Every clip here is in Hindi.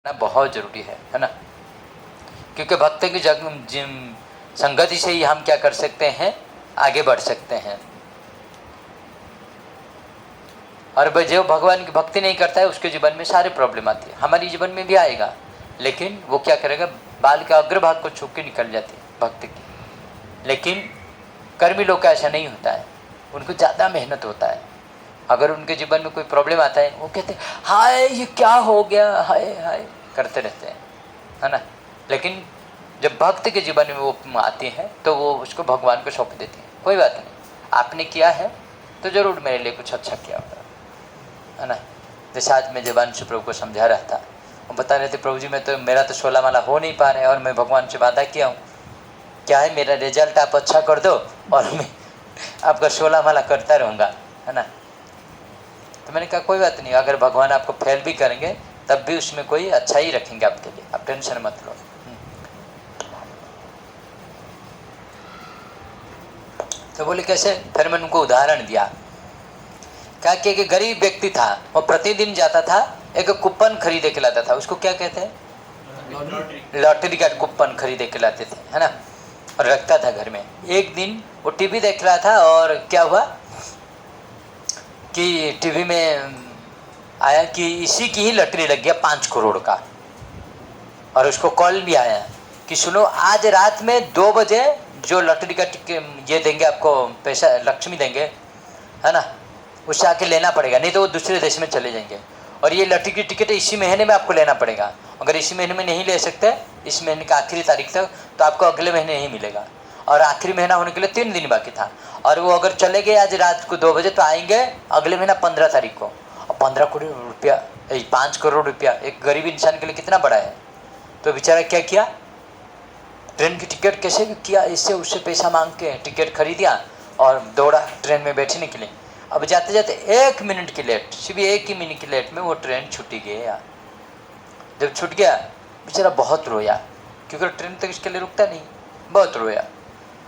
ना बहुत ज़रूरी है ना। क्योंकि भक्त की संगति से ही हम क्या कर सकते हैं, आगे बढ़ सकते हैं। और जो भगवान की भक्ति नहीं करता है उसके जीवन में सारे प्रॉब्लम आती है, हमारे जीवन में भी आएगा, लेकिन वो क्या करेगा, बाल के अग्रभाग को छू के निकल जाती है भक्त की। लेकिन कर्मी लोग का ऐसा नहीं होता है, उनको ज़्यादा मेहनत होता है। अगर उनके जीवन में कोई प्रॉब्लम आता है वो कहते हैं हाय ये क्या हो गया, हाय हाय करते रहते हैं, है ना। लेकिन जब भक्त के जीवन में वो आती है तो वो उसको भगवान को सौंप देती है, कोई बात नहीं, आपने किया है तो ज़रूर मेरे लिए कुछ अच्छा किया होगा, है ना। जैसे आज मैं जबानशु प्रभु को समझा रहा था, वो बता रहे थे प्रभु जी मैं तो मेरा तो 16 माला हो नहीं पा रहा है और मैं भगवान से वादा किया हूँ, क्या है मेरा रिजल्ट आप अच्छा कर दो और मैं आपका 16 माला करता रहूँगा, है ना। तो मैंने कहा कोई बात नहीं, अगर भगवान आपको फेल भी करेंगे तब भी उसमें कोई अच्छा ही रखेंगे आपके लिए, आप टेंशन मत लो। तो बोले कैसे, फिर मैंने उनको उदाहरण दिया, क्या कि एक गरीब व्यक्ति था, वो प्रतिदिन जाता था एक कूपन खरीदे के लाता था, उसको क्या कहते हैं, लॉटरी का कूपन खरीदे के लाते थे, है ना, और रखता था घर में। एक दिन वो टीवी देख रहा था और क्या हुआ कि टीवी में आया कि इसी की ही लॉटरी लग गया 5 करोड़ का, और उसको कॉल भी आया कि सुनो आज रात में 2 बजे जो लॉटरी का ये देंगे आपको पैसा, लक्ष्मी देंगे, है ना, उससे आके लेना पड़ेगा, नहीं तो वो दूसरे देश में चले जाएंगे, और ये लॉटरी की टिकट इसी महीने में आपको लेना पड़ेगा, अगर इसी महीने में नहीं ले सकते इस महीने का आखिरी तारीख तक तो आपको अगले महीने नहीं मिलेगा, और आखिरी महीना होने के लिए 3 दिन बाकी था, और वो अगर चले गए आज रात को 2 बजे तो आएंगे अगले महीना 15 तारीख को, और 15 करोड़ रुपया, 5 करोड़ रुपया एक गरीब इंसान के लिए कितना बड़ा है। तो बेचारा क्या किया, ट्रेन की टिकट कैसे किया, इससे उससे पैसा मांग के टिकट खरीदिया और दौड़ा ट्रेन में बैठने के लिए। अब जाते जाते 1 मिनट की लेट, सिर्फ 1 ही मिनट की लेट में वो ट्रेन छूट गया। जब छूट गया बेचारा बहुत रोया, क्योंकि ट्रेन तो इसके लिए रुकता नहीं, बहुत रोया।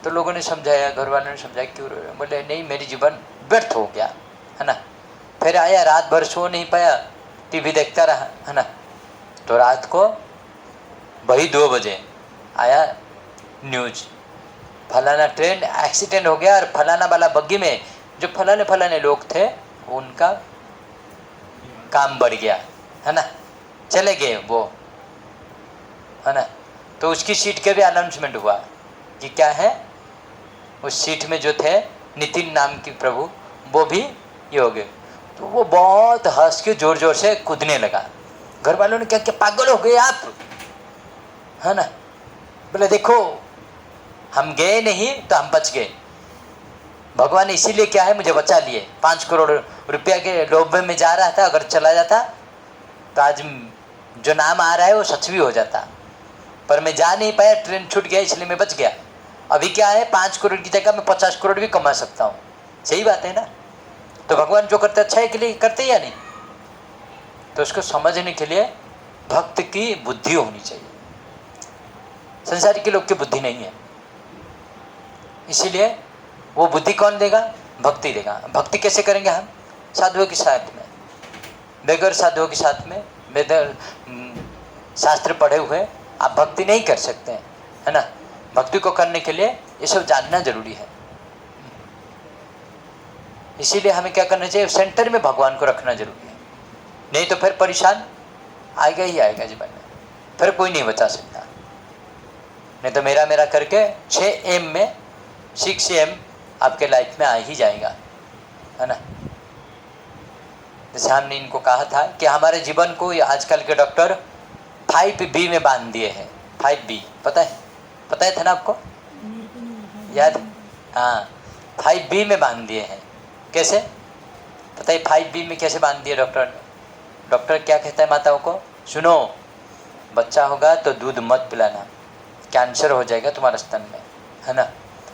तो लोगों ने समझाया, घर वालों ने समझाया क्यों रोया, बोले नहीं मेरी जीवन व्यर्थ हो गया, है ना। फिर आया, रात भर सो नहीं पाया, टीवी देखता रहा, है ना। तो रात को वही 2 बजे आया न्यूज, फलाना ट्रेन एक्सीडेंट हो गया और फलाना वाला बग्गी में जो फलाने फलाने लोग थे उनका काम बढ़ गया, है ना, चले गए वो, है ना। तो उसकी सीट के भी अनाउंसमेंट हुआ कि क्या है, उस सीट में जो थे नितिन नाम की प्रभु, वो भी ये हो गए। तो वो बहुत हंस के जोर जोर से कूदने लगा। घर वालों ने क्या क्या पागल हो गए आप, है ना। बोले देखो हम गए नहीं तो हम बच गए, भगवान इसीलिए क्या है मुझे बचा लिए, 5 करोड़ रुपया के लोभ में जा रहा था, अगर चला जाता तो आज जो नाम आ रहा है वो सच भी हो जाता, पर मैं जा नहीं पाया, ट्रेन छूट गया इसलिए मैं बच गया। अभी क्या है 5 करोड़ की जगह मैं 50 करोड़ भी कमा सकता हूँ, सही बात है ना। तो भगवान जो करते अच्छा है के लिए करते या नहीं, तो उसको समझने के लिए भक्त की बुद्धि होनी चाहिए, संसारी के लोग की बुद्धि नहीं है। इसीलिए वो बुद्धि कौन देगा, भक्ति देगा। भक्ति कैसे करेंगे हम, साधुओं के साथ में, बगैर साधुओं के साथ में, बगैर शास्त्र पढ़े हुए आप भक्ति नहीं कर सकते हैं, है ना। भक्ति को करने के लिए ये सब जानना जरूरी है। इसीलिए हमें क्या करना चाहिए, सेंटर में भगवान को रखना जरूरी है, नहीं तो फिर परेशान आएगा ही आएगा जीवन में, फिर कोई नहीं बचा सकता। नहीं तो मेरा मेरा करके 6M में 6M आपके लाइफ में आ ही जाएगा, है ना। जैसे हमने इनको कहा था कि हमारे जीवन को आजकल के डॉक्टर 5B में बांध दिए हैं। 5B पता है था ना आपको, याद, हाँ 5B में बांध दिए हैं। कैसे पता है 5B में कैसे बांध दिए डॉक्टर ने। डॉक्टर क्या कहता है माताओं को, सुनो बच्चा होगा तो दूध मत पिलाना, कैंसर हो जाएगा तुम्हारे स्तन में, है ना,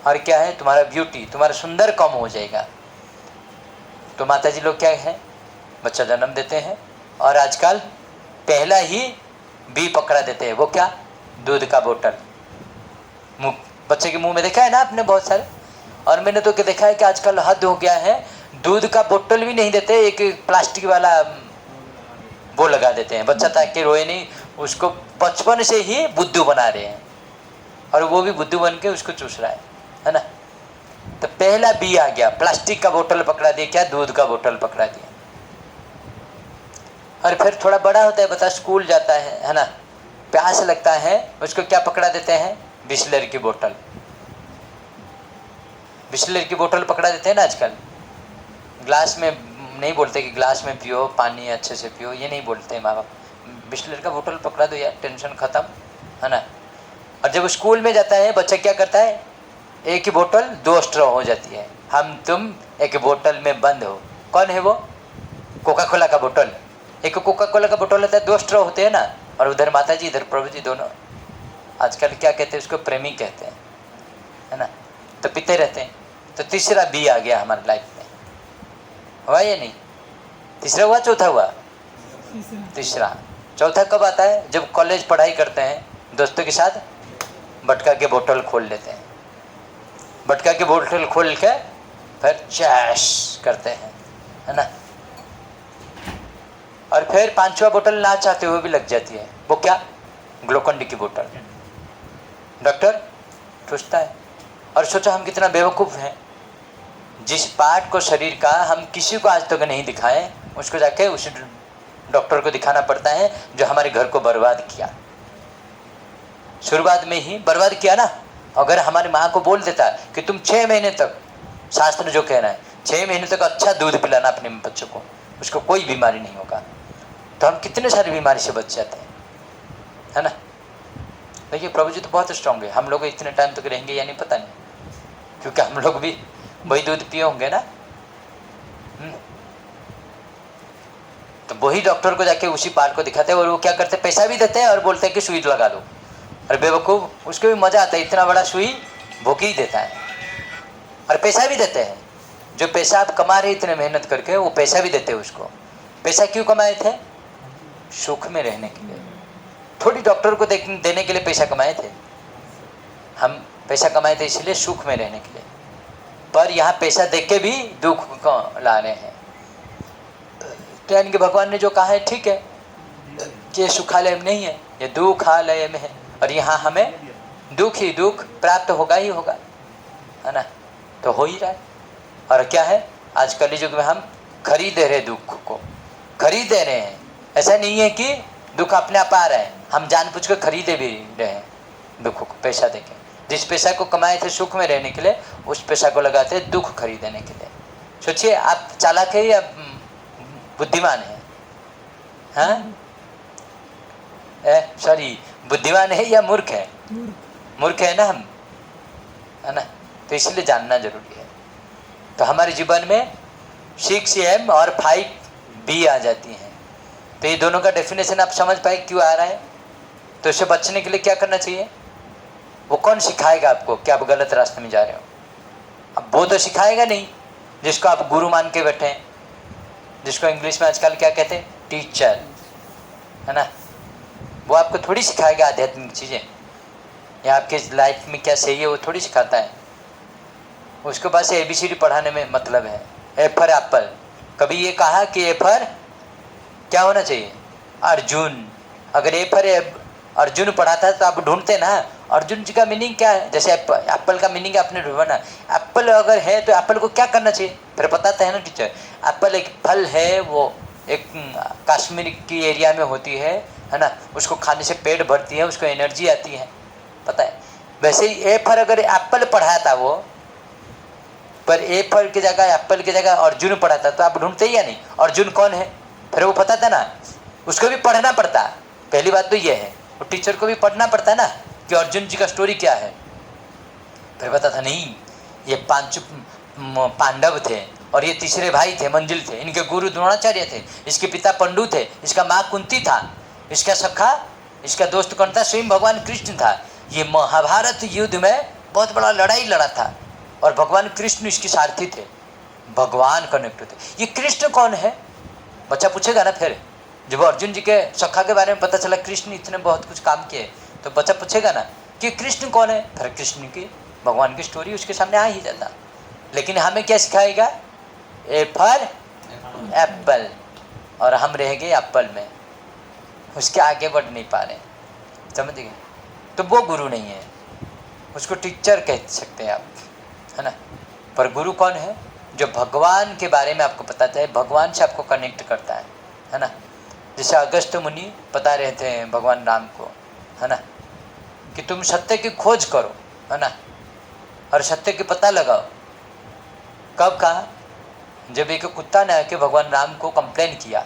और क्या है तुम्हारा ब्यूटी, तुम्हारा सुंदर कम हो जाएगा। तो माता जी लोग क्या है, बच्चा जन्म देते हैं और आजकल पहला ही बी पकड़ा देते हैं, वो क्या, दूध का बोतल मुँह, बच्चे के मुंह में देखा है ना आपने बहुत सारे। और मैंने तो क्या देखा है कि आजकल हद हो गया है, दूध का बोतल भी नहीं देते, एक प्लास्टिक वाला वो लगा देते हैं, बच्चा ताकि रोए नहीं, उसको बचपन से ही बुद्धू बना रहे हैं और वो भी बुद्धू बन के उसको चूस रहा है ना। तो पहला बी आ गया, प्लास्टिक का बोतल पकड़ा दिया, क्या दूध का बोतल पकड़ा दिया। और फिर थोड़ा बड़ा होता है, बता स्कूल जाता है ना, प्यास लगता है, उसको क्या पकड़ा देते हैं, बिस्लरी की बोतल। बिस्लरी की बोतल पकड़ा देते हैं ना आजकल। ग्लास में नहीं बोलते कि ग्लास में पियो, पानी अच्छे से पियो, ये नहीं बोलते माँ बाप। बिस्लरी का बोतल पकड़ा दो यार, टेंशन खत्म, है ना। और जब स्कूल में जाता है बच्चा क्या करता है, एक ही बोतल 2 स्ट्रॉ हो जाती है, हम तुम एक बोतल में बंद हो। कौन है वो, कोका कोला का बोतल। एक कोका कोला का बोतल होता है, 2 स्ट्रॉ होते हैं ना, और उधर माता जी इधर प्रभु जी, दोनों आजकल क्या कहते हैं उसको, प्रेमी कहते हैं, है ना। तो पीते रहते हैं। तो तीसरा बी आ गया हमारे लाइफ में, हुआ या नहीं, तीसरा हुआ, चौथा हुआ, तीसरा। चौथा कब आता है, जब कॉलेज पढ़ाई करते हैं दोस्तों के साथ, बटका के बोतल खोल लेते हैं, बटका के बोतल खोल के फिर चैश करते हैं, है ना। और फिर 5वां बोतल ना चाहते हुए भी लग जाती है, वो क्या, ग्लूकोन डी की बोतल। डॉक्टर पूछता है, और सोचो हम कितना बेवकूफ़ हैं, जिस पार्ट को शरीर का हम किसी को आज तक नहीं दिखाएं, उसको जाके उस डॉक्टर को दिखाना पड़ता है जो हमारे घर को बर्बाद किया, शुरुआत में ही बर्बाद किया ना। अगर हमारी माँ को बोल देता कि तुम 6 महीने तक, शास्त्र जो कह रहा है 6 महीने तक अच्छा दूध पिलाना अपने बच्चों को, उसको कोई बीमारी नहीं होगा, तो हम कितने सारी बीमारी से बच जाते हैं, है ना। देखिए प्रभु जी तो बहुत स्ट्रांग है, हम लोग इतने टाइम तक रहेंगे या नहीं पता नहीं, क्योंकि हम लोग भी वही दूध पिए होंगे ना। तो वही डॉक्टर को जाके उसी पार्ट को दिखाते हैं, और वो क्या करते हैं, पैसा भी देते हैं और बोलते हैं कि सुई लगा लो। और बेवकूफ़, उसको भी मज़ा आता है, इतना बड़ा सुई भोंक ही देता है, और पैसा भी देते हैं। जो पैसा आप कमा रहे इतने मेहनत करके, वो पैसा भी देते हैं उसको। पैसा क्यों कमाए थे, सुख में रहने के लिए, थोड़ी डॉक्टर को देने के लिए पैसा कमाए थे। हम पैसा कमाए थे इसलिए सुख में रहने के लिए, पर यहाँ पैसा दे के भी दुख को ला रहे हैं। तो यानी कि भगवान ने जो कहा है ठीक है, कि सुखालय में नहीं है, ये दुखालय में है, और यहाँ हमें दुख ही दुख प्राप्त होगा ही होगा, है ना। तो हो ही रहा है। और क्या है, आज कलयुग में हम खरीदे रहे, दुख को खरीदे रहे हैं। ऐसा नहीं है कि दुख अपने आप आ रहा है, हम जानबूझ कर खरीदे भी रहे हैं दुख को पैसा देके। जिस पैसा को कमाए थे सुख में रहने के लिए, उस पैसा को लगाते हैं दुख खरीदने के लिए। सोचिए आप चालाक है या बुद्धिमान है, हाँ सॉरी, बुद्धिमान है या मूर्ख है, मूर्ख है ना हम, है ना। तो इसलिए जानना जरूरी है। तो हमारे जीवन में 6M और 5B आ जाती हैं। तो ये दोनों का डेफिनेशन आप समझ पाए क्यों आ रहा है। तो इससे बचने के लिए क्या करना चाहिए, वो कौन सिखाएगा आपको कि आप गलत रास्ते में जा रहे हो। अब वो तो सिखाएगा नहीं जिसको आप गुरु मान के बैठे हैं, जिसको इंग्लिश में आजकल क्या कहते हैं, टीचर, है ना। वो आपको थोड़ी सिखाएगा आध्यात्मिक चीज़ें, या आपके लाइफ में क्या सही है वो थोड़ी सिखाता है। उसके पास ABCD पढ़ाने में मतलब है। ए फॉर एप्पल, कभी ये कहा कि ए फॉर क्या होना चाहिए, अर्जुन। अगर ए फॉर अर्जुन पढ़ाता है तो आप ढूंढते ना अर्जुन जी का मीनिंग क्या है। जैसे एप्पल का मीनिंग आपने ढूंढा ना, एप्पल अगर है तो एप्पल को क्या करना चाहिए, फिर बताते हैं ना टीचर। एप्पल एक फल है, वो एक कश्मीर की एरिया में होती है ना, उसको खाने से पेट भरती है, उसको एनर्जी आती है, पता है। वैसे ही ए फॉर अगर एप्पल पढ़ाता वो, पर ए फॉर की जगह एप्पल की जगह अर्जुन पढ़ाता तो आप ढूंढते ही या नहीं अर्जुन कौन है, फिर वो पता था ना। उसको भी पढ़ना पड़ता, पहली बात तो ये है, वो टीचर को भी पढ़ना पड़ता ना कि अर्जुन जी का स्टोरी क्या है। फिर पता था नहीं ये 5 पांडव थे और ये तीसरे भाई थे मंजिल थे, इनके गुरु द्रोणाचार्य थे, इसके पिता पंडु थे, इसका माँ कुंती था, इसका सखा, इसका दोस्त कौन था, स्वयं भगवान कृष्ण था। ये महाभारत युद्ध में बहुत बड़ा लड़ाई लड़ा था और भगवान कृष्ण इसके सारथी थे, भगवान कनेक्ट थे। ये कृष्ण कौन है, बच्चा पूछेगा ना। फिर जब अर्जुन जी के सखा के बारे में पता चला कृष्ण इतने बहुत कुछ काम किए, तो बच्चा पूछेगा ना कि कृष्ण कौन है, फिर कृष्ण की भगवान की स्टोरी उसके सामने आ ही जाता। लेकिन हमें क्या सिखाएगा, ए फॉर एप्पल, और हम रह गए एप्पल में। उसके आगे बढ़ नहीं पा रहे, समझ गए? तो वो गुरु नहीं है, उसको टीचर कह सकते हैं आप, है ना। पर गुरु कौन है? जो भगवान के बारे में आपको बताता है, भगवान से आपको कनेक्ट करता है ना। जैसे अगस्त मुनि बता रहे थे भगवान राम को, है ना, कि तुम सत्य की खोज करो, है ना, और सत्य की पता लगाओ। कब कहा? जब एक कुत्ता ने आके भगवान राम को कंप्लेन किया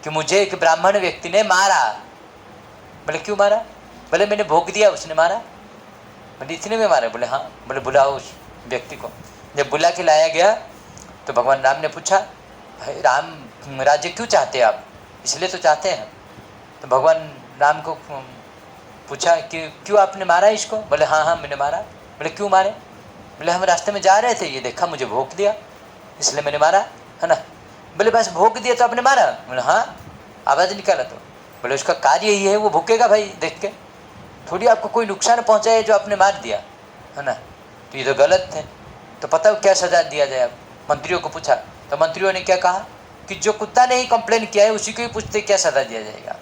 कि मुझे एक ब्राह्मण व्यक्ति ने मारा। बोले क्यों मारा? बोले मैंने भोग दिया, उसने मारा। बोले इतने में मारा? बोले हाँ। बोले बुलाओ उस व्यक्ति को। जब बुला के लाया गया तो भगवान राम ने पूछा, भाई राम राज्य क्यों चाहते हैं आप? इसलिए तो चाहते हैं। तो भगवान राम को पूछा कि क्यों आपने मारा इसको? बोले हाँ हाँ मैंने मारा। बोले क्यों मारे? बोले हम रास्ते में जा रहे थे, ये देखा मुझे भोग दिया इसलिए मैंने मारा, है ना। बोले बस भोग दिया तो आपने मारा? बोले हाँ, आवाज़ निकाला तो। बोले उसका कार्य यही है, वो भूकेगा भाई देख के, थोड़ी आपको कोई नुकसान पहुँचाए जो आपने मार दिया, है ना। तो ये तो गलत है। तो पता क्या सज़ा दिया जाए? अब मंत्रियों को पूछा तो मंत्रियों ने क्या कहा कि जो कुत्ता ने ही कंप्लेन किया है उसी को ही पूछते क्या सज़ा दिया जाएगा।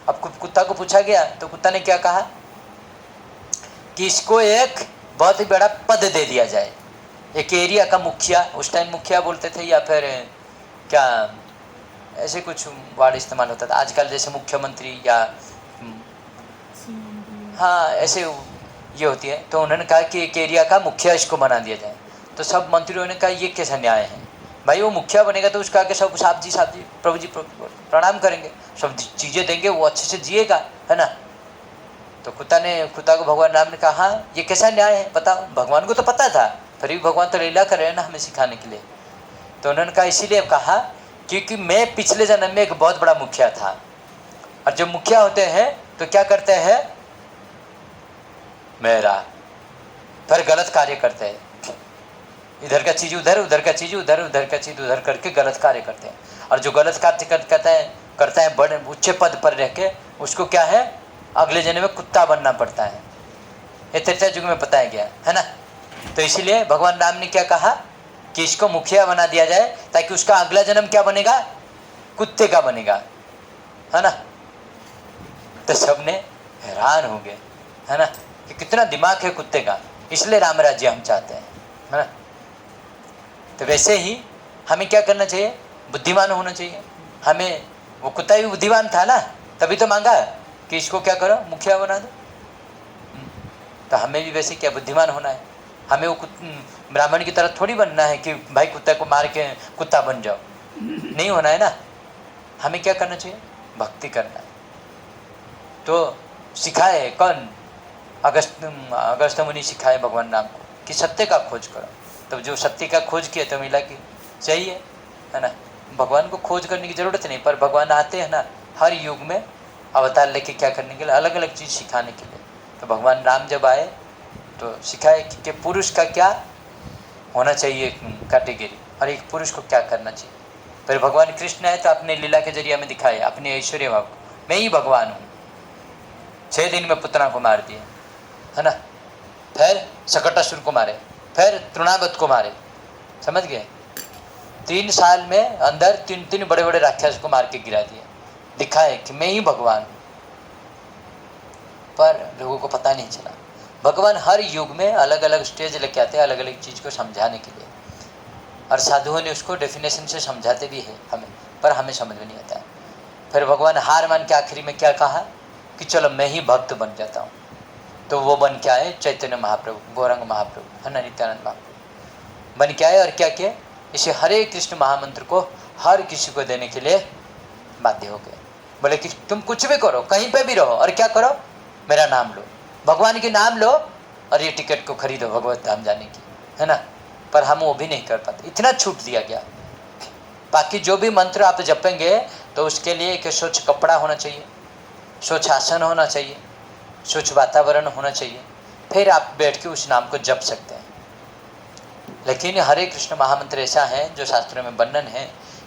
अब कुत्ता को पूछा गया तो कुत्ता ने क्या कहा कि इसको एक बहुत ही बड़ा पद दे दिया जाए, एक एरिया का मुखिया, उस टाइम मुखिया बोलते थे, या फिर क्या ऐसे कुछ वर्ड इस्तेमाल होता था आजकल जैसे मुख्यमंत्री या हाँ ऐसे ये होती है। तो उन्होंने कहा कि एक एरिया का मुखिया इसको बना दिया जाए। तो सब मंत्रियों ने कहा ये कैसा न्याय है भाई, वो मुखिया बनेगा तो उसका आगे सब साहब जी प्रभु जी प्रणाम करेंगे, सब चीज़ें देंगे, वो अच्छे से जिएगा, है ना। तो कुत्ता को भगवान राम ने कहा हाँ ये कैसा न्याय है बताओ। भगवान को तो पता था, फिर भी भगवान तो लीला कर रहे हैं ना हमें सिखाने के लिए। तो उन्होंने कहा इसीलिए कहा क्योंकि मैं पिछले जन्म में एक बहुत बड़ा मुखिया था, और जब मुखिया होते हैं तो क्या करते हैं, मेरा फिर गलत कार्य करते हैं, इधर का चीज़ उधर, उधर का चीज़ उधर, उधर का चीज़ उधर करके गलत कार्य करते हैं। और जो गलत कार्य करता है बड़े ऊंचे पद पर रह के, उसको क्या है अगले जन्म में कुत्ता बनना पड़ता है। ये त्रेता युग में बताया गया है ना। तो इसीलिए भगवान राम ने क्या कहा कि इसको मुखिया बना दिया जाए ताकि उसका अगला जन्म क्या बनेगा, कुत्ते का बनेगा, है ना। तो सबने हैरान हो गए, है ना, कि कितना दिमाग है कुत्ते का, इसलिए राम राज्य हम चाहते हैं, है ना। तो वैसे ही हमें क्या करना चाहिए, बुद्धिमान होना चाहिए। हमें वो कुत्ता भी बुद्धिमान था ना, तभी तो मांगा कि इसको क्या करो मुखिया बना दो। तो हमें भी वैसे क्या बुद्धिमान होना है, हमें वो ब्राह्मण की तरह थोड़ी बनना है कि भाई कुत्ते को मार के कुत्ता बन जाओ, नहीं होना है ना। हमें क्या करना चाहिए, भक्ति करना है। तो सिखाए कौन, अगस्त मुनि सिखाए भगवान राम को कि सत्य का खोज करो। तो जो सत्य का खोज किया तो मिला कि सही है ना। भगवान को खोज करने की ज़रूरत नहीं, पर भगवान आते हैं ना हर युग में अवतार लेके, क्या करने के लिए, अलग अलग चीज़ सिखाने के लिए। तो भगवान राम जब आए तो सिखाए कि पुरुष का क्या होना चाहिए कैटेगरी, और एक पुरुष को क्या करना चाहिए। फिर भगवान कृष्ण आए तो अपने लीला के जरिए हमें दिखाए अपने ऐश्वर्य भाव को, मैं ही भगवान हूँ। 6 दिन में पुतना को मार दिया, है ना। फिर सकटासुर को मारे, फिर तृणावत को मारे, समझ गए। 3 साल में अंदर 3 बड़े बड़े राक्षस को मार के गिरा दिया, दिखाए कि मैं ही भगवान हूँ। पर लोगों को पता नहीं चला। भगवान हर युग में अलग अलग स्टेज लेके आते हैं, अलग अलग चीज़ को समझाने के लिए, और साधुओं ने उसको डेफिनेशन से समझाते भी है हमें, पर हमें समझ में नहीं आता है। फिर भगवान हार मान के आखिरी में क्या कहा कि चलो मैं ही भक्त बन जाता हूँ। तो वो बन के आए चैतन्य महाप्रभु, गौरंग महाप्रभु, है ना, नित्यानंद महाप्रभु बन के आए, और क्या किए, इसे हरे कृष्ण महामंत्र को हर किसी को देने के लिए बाध्य हो गए। बोले कि तुम कुछ भी करो, कहीं पे भी रहो, और क्या करो, मेरा नाम लो, भगवान के नाम लो, और ये टिकट को खरीदो भगवत धाम जाने की, है ना। पर हम वो भी नहीं कर पाते, इतना छूट दिया गया। बाकी जो भी मंत्र आप जपेंगे तो उसके लिए एक स्वच्छ कपड़ा होना चाहिए, स्वच्छ आसन होना चाहिए, स्वच्छ वातावरण होना चाहिए, फिर आप बैठ के उस नाम को जप सकते हैं। लेकिन हरे कृष्ण महामंत्र ऐसा है जो शास्त्रों में वर्णन है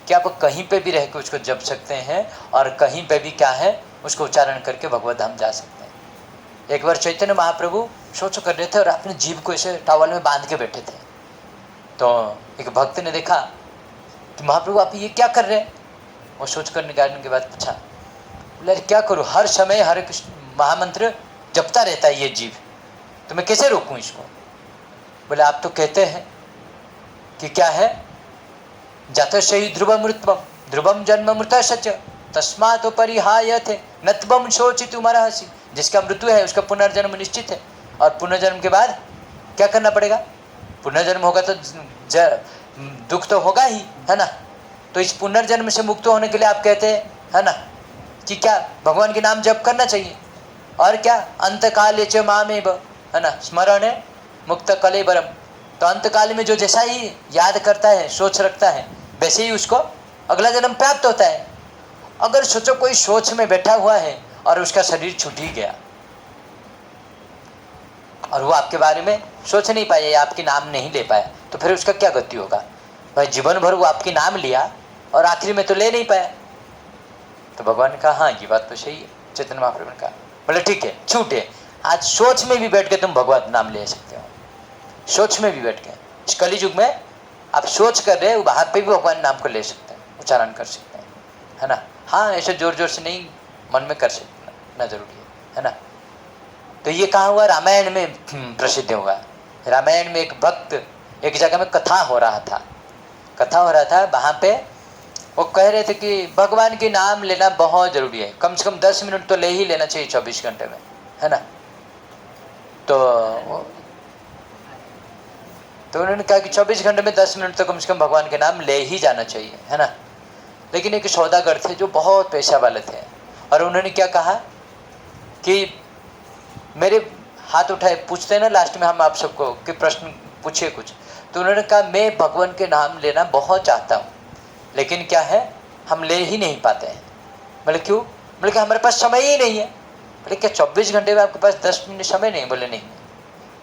कि आप कहीं पे भी रह के उसको जप सकते हैं, और कहीं पे भी क्या है उसको उच्चारण करके भगवत धाम जा सकते हैं। एक बार चैतन्य महाप्रभु शौच कर रहे थे और अपने जीभ को ऐसे टॉवल में बांध के बैठे थे। तो एक भक्त ने देखा कि महाप्रभु आप ये क्या कर रहे हैं। वो शौच करने के बाद पूछा, बोले क्या करूँ, हर समय हरे कृष्ण महामंत्र जपता रहता है ये जीव, तो मैं कैसे रोकूं इसको। बोले आप तो कहते हैं कि क्या है, जात शही ध्रुवमृतम ध्रुवम जन्म मृत सच तस्मात् परिहाय थे नत्वम शोचितुमर्हसि। जिसका मृत्यु है उसका पुनर्जन्म निश्चित है, और पुनर्जन्म के बाद क्या करना पड़ेगा, पुनर्जन्म होगा तो दुख तो होगा ही, है ना। तो इस पुनर्जन्म से मुक्त होने के लिए आप कहते हैं, है ना, कि क्या भगवान के नाम जप करना चाहिए, और क्या अंत काले च मामेव, है ना, स्मरण है मुक्त कलेबरम। तो अंत काल में जो जैसा ही याद करता है, सोच रखता है, वैसे ही उसको अगला जन्म प्राप्त होता है। अगर सोचो कोई सोच में बैठा हुआ है और उसका शरीर छूट ही गया, और वो आपके बारे में सोच नहीं पाया या आपके नाम नहीं ले पाया, तो फिर उसका क्या गति होगा। भाई जीवन भर वो आपके नाम लिया और आखिरी में तो ले नहीं पाया। तो भगवान ने कहा हाँ ये बात तो सही है। चैतन्य महाप्रभु ने कहा बोले ठीक है, छूटे, आज सोच में भी बैठ के तुम भगवान नाम ले सकते हो। सोच में भी बैठ के, इस कली युग में आप सोच कर रहे हो, वहाँ पे भी भगवान नाम को ले सकते हैं, उच्चारण कर सकते हैं, है ना। हाँ ऐसे जोर जोर से नहीं, मन में कर सकते ना, जरूरी है ना। तो ये कहाँ हुआ, रामायण में प्रसिद्ध हुआ। रामायण में एक भक्त, एक जगह में कथा हो रहा था, वहाँ पे वो कह रहे थे कि भगवान के नाम लेना बहुत जरूरी है, कम से कम 10 मिनट तो ले ही लेना चाहिए 24 घंटे में, है ना। तो उन्होंने कहा कि 24 घंटे में 10 मिनट तो कम से कम भगवान के नाम ले ही जाना चाहिए, है ना। लेकिन एक सौदागर थे जो बहुत पैसा वाले थे, और उन्होंने क्या कहा कि मेरे हाथ उठाए, पूछते ना लास्ट में हम आप सबको कि प्रश्न पूछिए कुछ। तो उन्होंने कहा मैं भगवान के नाम लेना बहुत चाहता हूँ, लेकिन क्या है हम ले ही नहीं पाते हैं। बोले क्यों, बोले कि हमारे पास समय ही नहीं है। बोले क्या 24 घंटे में आपके पास 10 मिनट समय नहीं। बोले नहीं।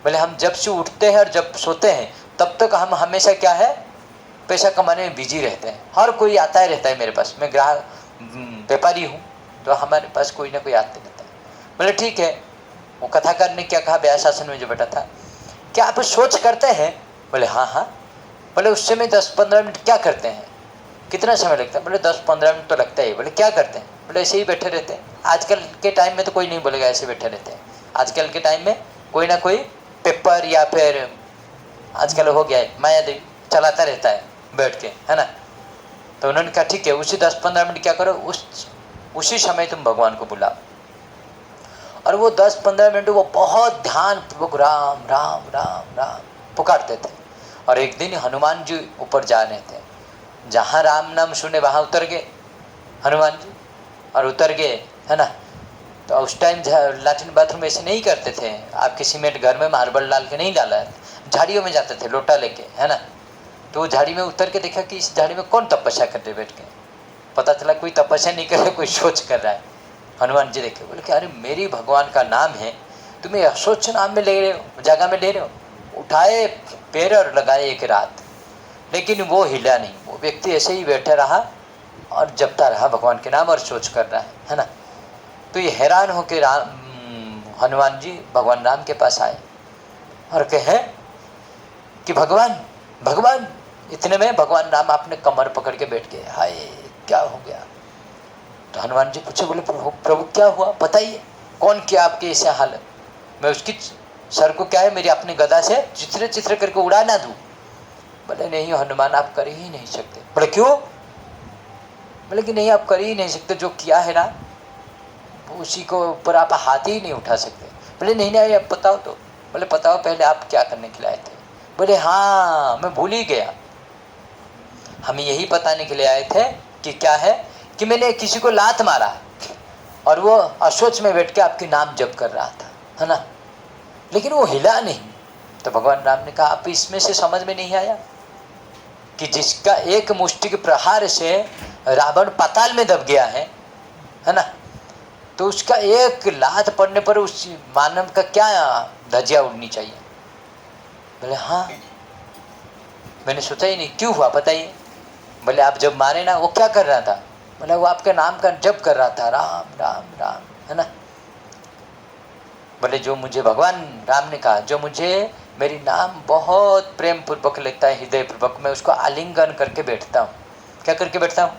बोले हम जब से उठते हैं और जब सोते हैं तब तक हम हमेशा क्या है, पैसा कमाने में बिजी रहते हैं। हर कोई आता ही रहता है मेरे पास, मैं ग्राहक व्यापारी हूँ, तो हमारे पास कोई ना कोई आते रहता है। बोले ठीक है। वो कथाकार ने क्या कहा, व्यास आसन में जो बैठा था, क्या आप सोच करते हैं। बोले हाँ हाँ। बोले उस समय 10-15 मिनट क्या करते हैं, कितना समय लगता है। बोले 10-15 मिनट तो लगता है। बोले क्या करते हैं। बोले ऐसे ही बैठे रहते हैं। आजकल के टाइम में तो कोई नहीं बोलेगा ऐसे बैठे रहते हैं, आजकल के टाइम में कोई ना कोई पेपर या फिर आजकल हो गया है मायादेवी चलाता रहता है बैठ के, है ना। तो उन्होंने कहा ठीक है, उसी 10-15 मिनट क्या करो, उसी समय तुम भगवान को बुलाओ। और वो 10-15 मिनट वो बहुत ध्यान पूर्वक राम राम राम राम पुकारते थे। और एक दिन हनुमान जी ऊपर जा रहे थे, जहाँ राम नाम सुने वहाँ उतर गए हनुमान जी, और उतर गए, है ना। तो उस टाइम लैट्रिन बाथरूम ऐसे नहीं करते थे, आपके सीमेंट घर में मार्बल डाल के नहीं डाला, झाड़ियों में जाते थे लोटा लेके, है ना। तो वो झाड़ी में उतर के देखा कि इस झाड़ी में कौन तपस्या करते बैठ के। पता चला कोई तपस्या नहीं कर रहा, कोई सोच कर रहा है। हनुमान जी देखे, बोले कि अरे मेरी भगवान का नाम है, तुम्हें असोच नाम में ले रहे हो, जगह में ले रहे हो। उठाए पैर और लगाए एक रात, लेकिन वो हिला नहीं। वो व्यक्ति ऐसे ही बैठा रहा और जपता रहा भगवान के नाम और सोच कर रहा है ना। तो ये हैरान होकर हनुमान जी भगवान राम के पास आए और कहे कि भगवान भगवान, इतने में भगवान राम आपने कमर पकड़ के बैठ गए। हाय क्या हो गया। तो हनुमान जी पूछे, बोले प्रभु क्या हुआ बताइए, कौन किया आपके ऐसे हालत, मैं उसकी सर को क्या है मेरी अपनी गदा से चित्र चित्र करके उड़ा ना दूं। बोले नहीं हनुमान आप कर ही नहीं सकते। बोले क्यों। बोले कि नहीं आप कर ही नहीं सकते, जो किया है ना उसी को ऊपर आप हाथ ही नहीं उठा सकते। बोले नहीं नहीं आप बताओ तो। बोले बताओ पहले आप क्या करने के लिए आए थे। बोले हाँ मैं भूल ही गया, हम यही बताने के लिए आए थे कि क्या है कि मैंने किसी को लात मारा और वो असोच में बैठ के आपके नाम जप कर रहा था, है ना, लेकिन वो हिला नहीं। तो भगवान राम ने कहा आप इसमें से समझ में नहीं आया कि जिसका एक मुष्टि के प्रहार से रावण पाताल में दब गया है ना, तो उसका एक लात पड़ने पर उस मानव का क्या धज्जियां उड़नी चाहिए। बोले हाँ मैंने सोचा ही नहीं, क्यों हुआ बताइए। बोले आप जब मारे ना वो क्या कर रहा था। बोले वो आपके नाम का जप कर रहा था, राम राम राम, है ना। बोले जो मुझे भगवान राम ने कहा, जो मुझे मेरी नाम बहुत प्रेम पूर्वक लगता है, हृदय पूर्वक, मैं उसको आलिंगन करके बैठता हूँ। क्या करके बैठता हूँ,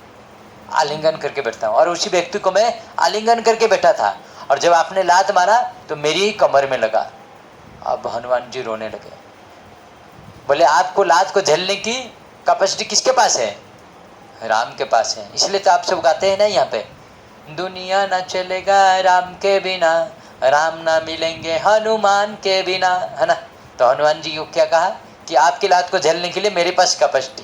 आलिंगन करके बैठता हूँ। और उसी व्यक्ति को मैं आलिंगन करके बैठा था, और जब आपने लात मारा तो मेरी ही कमर में लगा। अब हनुमान जी रोने लगे, बोले आपको लात को झेलने की कैपेसिटी किसके पास है? राम के पास है। इसलिए तो आप सब गाते हैं ना यहाँ पे, दुनिया ना चलेगा राम के बिना, राम ना मिलेंगे हनुमान के बिना, है ना। तो हनुमान जी को क्या कहा कि आपकी लात को झेलने के लिए मेरे पास कैपेसिटी।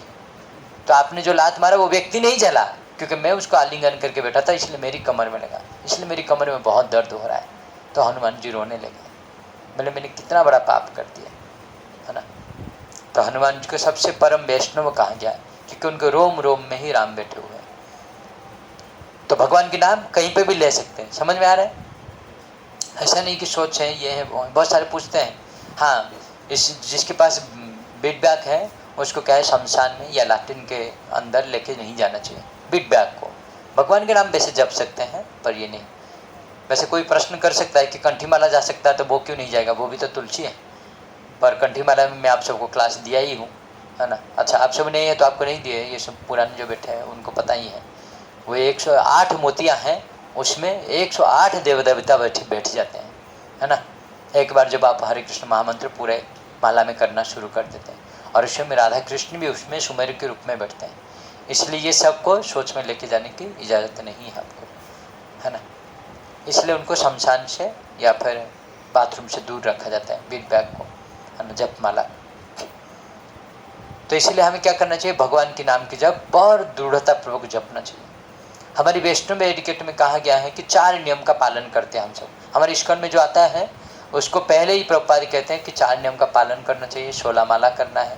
तो आपने जो लात मारा वो व्यक्ति नहीं झेला, क्योंकि मैं उसको आलिंगन करके बैठा था, इसलिए मेरी कमर में लगा, इसलिए मेरी कमर में बहुत दर्द हो रहा है। तो हनुमान जी रोने लगे, बोले मैंने कितना बड़ा पाप कर दिया, है ना। तो हनुमान जी को सबसे परम वैष्णव कहा गया, क्योंकि उनके रोम रोम में ही राम बैठे हुए हैं। तो भगवान के नाम कहीं पे भी ले सकते हैं, समझ में आ रहा है? ऐसा नहीं कि सोच है ये है वो है। बहुत सारे पूछते हैं, हाँ इस जिसके पास बीट बैग है उसको क्या है, शमशान में या लैट्रिन के अंदर लेके नहीं जाना चाहिए बीट बैग को। भगवान के नाम वैसे जप सकते हैं, पर ये नहीं। वैसे कोई प्रश्न कर सकता है कि कंठी माला जा सकता है, तो वो क्यों नहीं जाएगा, वो भी तो तुलसी है। पर कंठी माला में मैं आप सबको क्लास दिया ही हूँ, है ना। अच्छा आप सब नहीं है तो आपको नहीं दिए, ये सब पुराने जो बैठे हैं उनको पता ही है। वो 108 मोतियाँ हैं, उसमें 108 देव देवता बैठ जाते हैं, है ना। एक बार जब आप हरे कृष्ण महामंत्र पूरे माला में करना शुरू कर देते हैं, और उसमें राधा कृष्ण भी उसमें सुमेर के रूप में बैठते हैं, इसलिए ये सबको सोच में लेके जाने की इजाज़त नहीं है आपको, है ना। इसलिए उनको शमशान से या फिर बाथरूम से दूर रखा जाता है बीट बैग को, है ना, जप माला। तो इसलिए हमें क्या करना चाहिए, भगवान के नाम की जप बहुत दृढ़तापूर्वक जपना चाहिए। हमारी वैष्णव एडिकेट में कहा गया है कि 4 नियम का पालन करते हैं हम सब। हमारे इस्कॉन में जो आता है उसको पहले ही प्रभुपाद कहते हैं कि 4 नियम का पालन करना चाहिए, 16 माला करना है,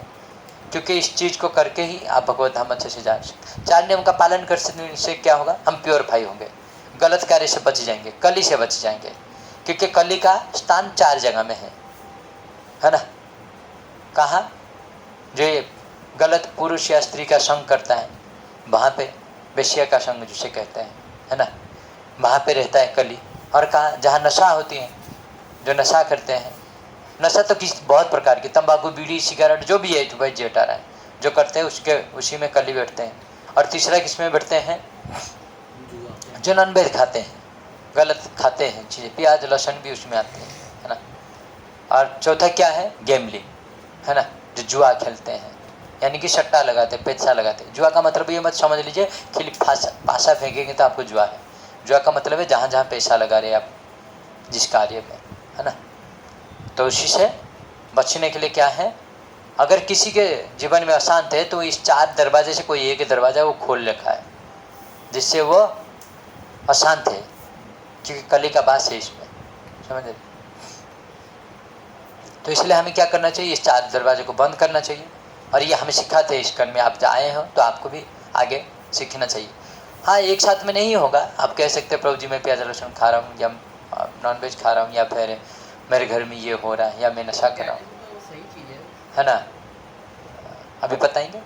क्योंकि इस चीज़ को करके ही आप भगवत धाम अच्छे से जा सकते। 4 नियम का पालन करने से क्या होगा, हम प्योरीफाई होंगे, गलत कार्य से बच जाएंगे, कली से बच जाएंगे, क्योंकि कली का स्थान 4 जगह में है ना। कहाँ? जो ये गलत पुरुष या स्त्री का संग करता है वहाँ पे, वेश्या का संग जिसे कहते हैं, है ना, वहाँ पे रहता है कली। और कहाँ? जहाँ नशा होती है, जो नशा करते हैं, नशा तो किस बहुत प्रकार की, तंबाकू बीड़ी सिगरेट जो भी है, तो भाई जेठा रहा है जो करते हैं उसके उसी में कली बैठते हैं। और तीसरा किस में बैठते हैं, जो नॉनवेज खाते हैं, गलत खाते हैं चीज़ें, प्याज लहसुन भी उसमें आते हैं, है ना। और चौथा क्या है, गेमलिंग, है ना, जो जुआ खेलते हैं, यानी कि सट्टा लगाते, पैसा लगाते। जुआ का मतलब ये मत समझ लीजिए कि पासा फेंकेंगे तो आपको जुआ है। जुआ का मतलब है जहाँ जहाँ पैसा लगा रहे आप जिस कार्य में, है ना। तो उसी से बचने के लिए क्या है, अगर किसी के जीवन में अशांत है तो इस 4 दरवाजे से कोई एक दरवाज़ा वो खोल रखा है जिससे वो अशांत है, क्योंकि कली का वास है इसमें, समझ रहे। तो इसलिए हमें क्या करना चाहिए, इस 4 दरवाजे को बंद करना चाहिए। और ये हमें सिखाते हैं इस्कॉन में, आप आए हो तो आपको भी आगे सीखना चाहिए। हाँ एक साथ में नहीं होगा, आप कह सकते हैं प्रभु जी मैं प्याज लहसुन खा रहा हूँ या नॉनवेज खा रहा हूँ, या फिर मेरे घर में ये हो रहा है, या मैं नशा कर रहा हूँ, है ना। अभी बताएंगे,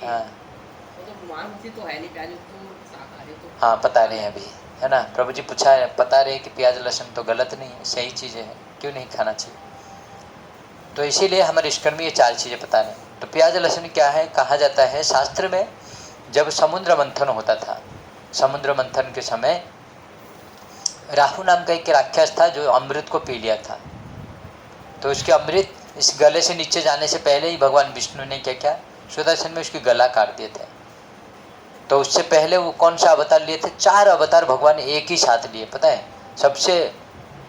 हाँ हाँ पता रहे हैं अभी, है ना। प्रभु जी पूछा है, पता रहे कि प्याज लहसुन तो गलत नहीं है, सही चीज़ें हैं, क्यों नहीं खाना चाहिए। तो इसीलिए हमारे इस्कॉन में ये 4 चीज़ें पता नहीं। तो प्याज लहसुन क्या है, कहा जाता है शास्त्र में, जब समुद्र मंथन होता था, समुद्र मंथन के समय राहु नाम का एक राक्षस था जो अमृत को पी लिया था। तो उसके अमृत इस गले से नीचे जाने से पहले ही भगवान विष्णु ने क्या किया, सुदर्शन में उसकी गला काट दिए थे। तो उससे पहले वो कौन सा अवतार लिए थे, 4 अवतार भगवान एक ही साथ लिए, पता है। सबसे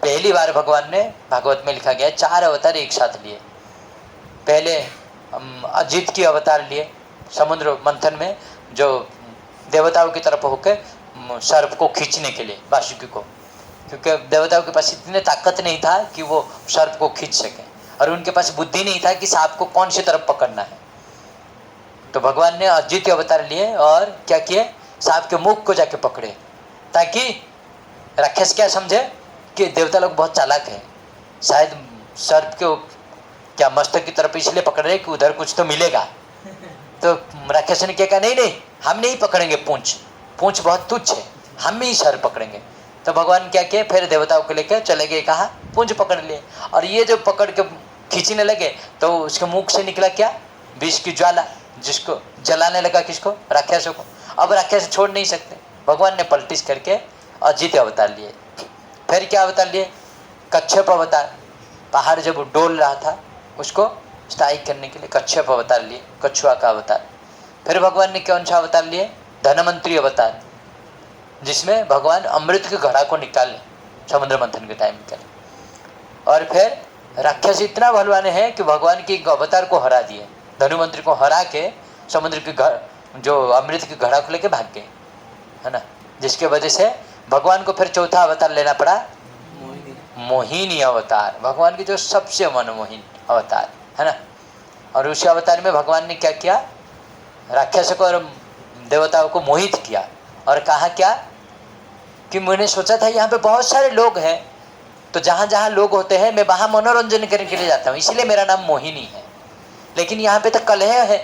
पहली बार भगवान ने, भागवत में लिखा गया है, 4 अवतार एक साथ लिए। पहले अजित की अवतार लिए समुद्र मंथन में, जो देवताओं की तरफ होकर सर्प को खींचने के लिए, वासुकी को, क्योंकि देवताओं के पास इतने ताकत नहीं था कि वो सर्प को खींच सके, और उनके पास बुद्धि नहीं था कि सांप को कौन सी तरफ पकड़ना है। तो भगवान ने अजित अवतार लिए और क्या किए, सांप के मुख को जाके पकड़े, ताकि राक्षस क्या समझे कि देवता लोग बहुत चालाक हैं, शायद सर्प के क्या मस्तक की तरफ इसलिए पकड़ रहे कि उधर कुछ तो मिलेगा। तो राक्षस ने क्या कहा, नहीं नहीं हम नहीं पकड़ेंगे, पूंछ बहुत तुच्छ है, हम ही सर पकड़ेंगे। तो भगवान क्या किए, फिर देवताओं को लेकर चले गए, कहा पूंछ पकड़ लिए। और ये जो पकड़ के खींचने लगे तो उसके मुख से निकला क्या, विष की ज्वाला, जिसको जलाने लगा, किसको, राक्षसों को। अब राक्षस छोड़ नहीं सकते, भगवान ने पलटिस करके अजित अवतार लिए। फिर क्या अवतार लिए? कच्छप अवतार। पहाड़ जब डोल रहा था उसको स्ट्राइक करने के लिए कच्छप अवतार लिए, कछुआ का अवतार। फिर भगवान ने कौन सा अवतार लिए? धनवंतरी अवतार, जिसमें भगवान अमृत के घड़ा को निकाले, समुद्र मंथन के टाइम निकाले। और फिर राक्षस इतना बलवान है कि भगवान के अवतार को हरा दिए, धनुमंत्री को हरा के समुद्र के घर जो अमृत के घड़ा को लेके भाग गए, है ना। जिसके वजह से भगवान को फिर चौथा अवतार लेना पड़ा, मोहिनी अवतार, भगवान की जो सबसे मनमोहिनी अवतार, है ना। और उसी अवतार में भगवान ने क्या किया? राक्षसों को और देवताओं को मोहित किया और कहा क्या कि मैंने सोचा था यहाँ पे बहुत सारे लोग हैं, तो जहाँ जहाँ लोग होते हैं मैं वहाँ मनोरंजन करने के लिए जाता हूँ, इसीलिए मेरा नाम मोहिनी है। लेकिन यहाँ पे तो कलह है,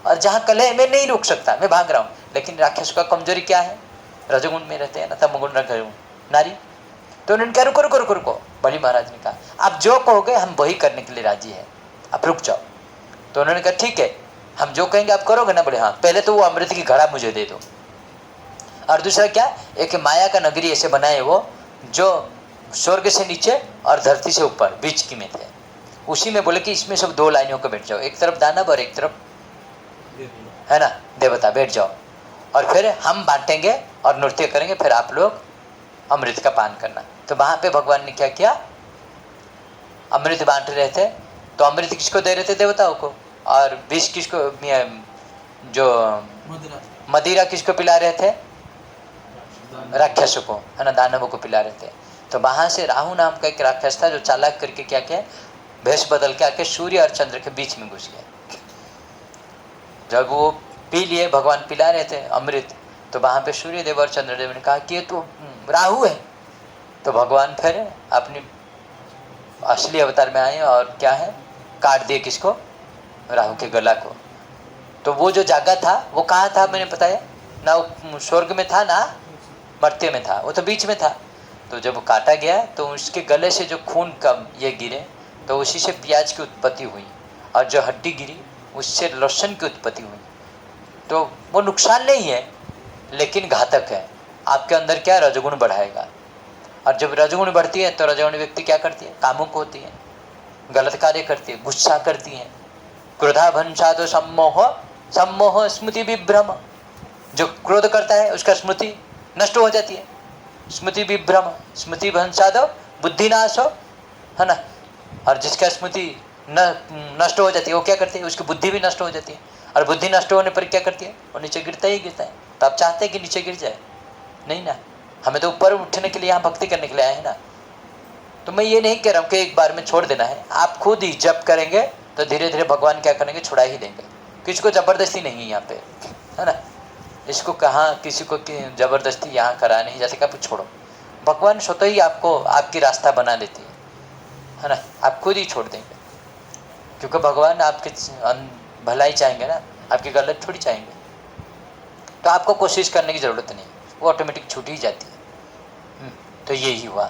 और जहाँ कलह मैं नहीं रुक सकता, मैं भाग रहा हूँ। लेकिन राक्षस का कमजोरी क्या है? रजोगुण में रहते हैं ना, तमोगुण नारी। तो उन्होंने कहा रुको रुको रुको रुको, बलि महाराज ने कहा आप जो कहोगे हम वही करने के लिए राजी है, आप रुक जाओ। तो उन्होंने कहा ठीक है, हम जो कहेंगे आप करोगे ना? बोले हाँ। पहले तो वो अमृत की घड़ा मुझे दे दो, और दूसरा क्या, एक माया का नगरी ऐसे बनाए वो जो स्वर्ग से नीचे और धरती से ऊपर बीच की में थे। उसी में बोले कि इसमें सब दो लाइनों को बैठ जाओ, एक तरफ दानव और एक तरफ, है ना, देवता, बैठ जाओ। और फिर हम बांटेंगे और नृत्य करेंगे, फिर आप लोग अमृत का पान करना। तो वहां पे भगवान ने क्या किया? अमृत बांट रहे थे, तो अमृत किसको दे रहे थे? देवताओं को। और विष किसको, जो मदिरा किसको पिला रहे थे? राक्षसों को, है ना, दानवों को पिला रहे थे। तो वहां से राहु नाम का एक राक्षस था जो चालाक करके क्या किया, भेष बदल के आके सूर्य और चंद्र के बीच में घुस गया। जब वो पी लिए, भगवान पिला रहे थे अमृत, तो वहां पे सूर्य देव और चंद्रदेव ने कहा कि ये तो राहु है। तो भगवान फिर अपनी असली अवतार में आए और क्या है, काट दिए किसको? राहु के गला को। तो वो जो जागा था वो कहाँ था? मैंने बताया ना, वो स्वर्ग में था ना मर्त्य में था, वो तो बीच में था। तो जब काटा गया तो उसके गले से जो खून कम ये गिरे, तो उसी से प्याज की उत्पत्ति हुई, और जो हड्डी गिरी उससे लहसुन की उत्पत्ति हुई। तो वो नुकसान नहीं है लेकिन घातक है, आपके अंदर क्या रजोगुण बढ़ाएगा। और जब रजोगुण बढ़ती है तो रजोगुण व्यक्ति क्या करती है? कामुक होती है, गलत कार्य करती है, गुस्सा करती है। क्रोधा भंसादो सम्मोह, सम्मोह स्मृति विभ्रम। जो क्रोध करता है उसका स्मृति नष्ट हो जाती है, स्मृति विभ्रम, स्मृति भंसादो बुद्धिनाशो, है ना। और जिसका स्मृति नष्ट हो जाती है वो क्या करती है? उसकी बुद्धि भी नष्ट हो जाती है, और बुद्धि नष्ट होने पर क्या करती है? वो नीचे गिरता ही गिरता है। तो आप चाहते हैं कि नीचे गिर जाए? नहीं ना, हमें तो ऊपर उठने के लिए, यहाँ भक्ति करने के लिए आए हैं ना। तो मैं ये नहीं कह रहा हूँ कि एक बार में छोड़ देना है, आप खुद ही जप करेंगे तो धीरे धीरे भगवान क्या करेंगे? छुड़ा ही देंगे। किसी को जबरदस्ती नहीं है यहाँ पे, है ना। इसको कहाँ किसी को जबरदस्ती यहाँ करा नहीं जाती, आप छोड़ो, भगवान स्वतः ही आपको आपकी रास्ता बना देती है ना। आप खुद ही छोड़ देंगे, क्योंकि भगवान आपके भलाई चाहेंगे ना, आपकी गलत थोड़ी चाहेंगे। तो आपको कोशिश करने की ज़रूरत नहीं, वो ऑटोमेटिक छूट ही जाती है। तो यही हुआ।